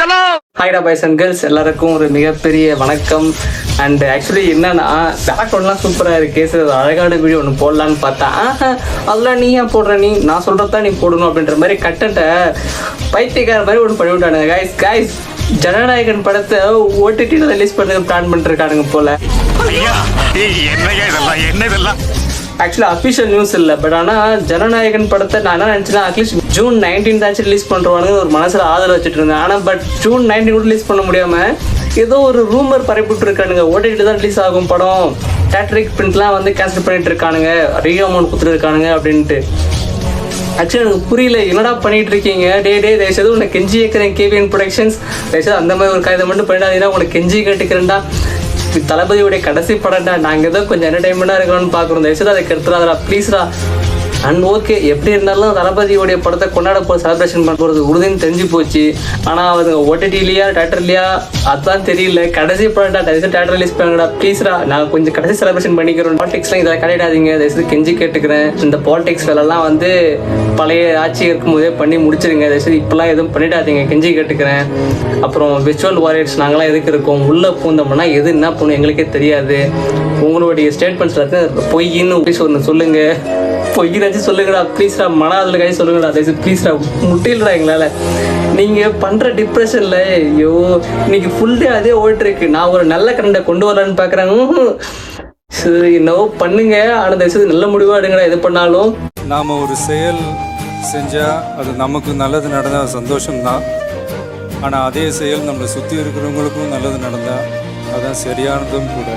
ஹாய்டா boys and girls, எல்லாருக்கும் ஒரு மிகப்பெரிய வணக்கம். அண்ட் ஆக்சுவலி என்னன்னா, பேக்ரவுண்ட்லாம் சூப்பராக இருக்கு. சரி, ஒரு அழகான வீடியோ ஒன்று போடலான்னு பார்த்தா, அதெல்லாம் நீ ஏன் போடுற, நான் சொல்கிறதான் நீ போடணும் அப்படின்ற மாதிரி கட்டண்ட்டை பைத்தியக்கார மாதிரி ஒன்று பண்ணிவிட்டானுங்க. கைஸ் ஜனநாயகன் படத்தை ஓடிடியில் ரிலீஸ் பண்ணுறது பிளான் பண்ணிருக்கானுங்க போல. ஆக்சுவலாக அஃபிஷியல் நியூஸ் இல்லை, பட் ஆனால் ஜனநாயகன் படத்தை நான் என்ன நினச்சேன்னா, அட்லீஸ்ட் ஜூன் 19 ரிலீஸ் பண்ணுறவானுங்க ஒரு மனசில் ஆதரவு வச்சுட்டு இருந்தேன். ஆனால் பட் ஜூன் 19 கூட ரிலீஸ் பண்ண முடியாமல் ஏதோ ஒரு ரூமர் பரப்பிட்டு இருக்கானுங்க. ஓடிடி தான் ரிலீஸ் ஆகும் படம், தேட்டரிக் பிரிண்ட்லாம் வந்து கேன்சல் பண்ணிட்டு இருக்கானுங்க, ரீ அமௌண்ட் கொடுத்துருக்கானுங்க அப்படின்ட்டு. ஆக்சுவலி எனக்கு புரியல, என்னடா பண்ணிட்டு இருக்கீங்க? தயவுசெய்து உனக்கு கெஞ்சி கேட்குறேன், கேவிஎன் ப்ரொடக்ஷன்ஸ், தயவுசெய்து அந்த மாதிரி ஒரு காகிதம் மட்டும் பண்ணிடாதீங்கன்னா, உனக்கு கெஞ்சி கேட்டுக்கிறேன்டா. தளபதியுடைய கடைசி படம்டா, நாங்கள் ஏதோ கொஞ்சம் என்டர்டைன்மெண்ட்டாக இருக்கணும்னு பார்க்குறோம், தயவுசெய்து அதை கெடுத்துறாதா ப்ளீஸ்டா. அண்ட் ஓகே, எப்படி இருந்தாலும் தளபதியோடைய படத்தை கொண்டாட போகிற செலிப்ரேஷன் பண்ண போகிறது உறுதின்னு தெரிஞ்சு போச்சு. ஆனால் அவங்க ஓடிடிலையா தேட்டர்லையா அதுதான் தெரியல. கடைசி படம்டா, தயவுசெய்து தேட்டர் ரிலீஸ் பண்ணுங்கடா ப்ளீஸ்டா. நான் கொஞ்சம் கடைசி செலிப்ரேஷன் பண்ணிக்கிறோம். பாலிடிக்ஸ்லாம் இதை கிடையாதீங்க, தயவுசெய்து கெஞ்சி கேட்டுக்கிறேன். இந்த பாலிடிக்ஸ் வேலைலாம் வந்து பழைய ஆட்சி இருக்கும்போதே பண்ணி முடிச்சிருங்க, தயவுசெய்து இப்போலாம் எதுவும் பண்ணிடாதீங்க, கெஞ்சி கேட்டுக்கிறேன். அப்புறம் விர்ச்சுவல் வாரியர்ஸ் நாங்களாம் எதுக்கு இருக்கோம், உள்ளே பூந்தோம்னா எது என்ன பண்ணும் எங்களுக்கே தெரியாது. உங்களுடைய ஸ்டேட்மெண்ட்ஸில் பொய்ன்னு ஒன்று சொல்லுங்கள், பொய்யாச்சும் சொல்லுங்கடா ப்ளீஸ்டா. மனாதில் கை சொல்லுங்கடா தயவுசெய்து ப்ளீஸ்டா. முட்டில்டா எங்களால். நீங்கள் பண்ணுற டிப்ரெஷனில் ஐயோ இன்னைக்கு ஃபுல் டே அதே ஓடிட்டுருக்கு. நான் ஒரு நல்ல கரண்டை கொண்டு வரலான்னு பார்க்குறாங்க. சரி, என்னவோ பண்ணுங்க, ஆனால் தயவுசெய்து நல்ல முடிவாக எடுங்கடா எது பண்ணாலும். நாம் ஒரு செயல் செஞ்சால் அது நமக்கு நல்லது நடந்தால் சந்தோஷம்தான். ஆனால் அதே செயல் நம்மளை சுற்றி இருக்கிறவங்களுக்கும் நல்லது நடந்தால் அதுதான் சரியானதும் கூட.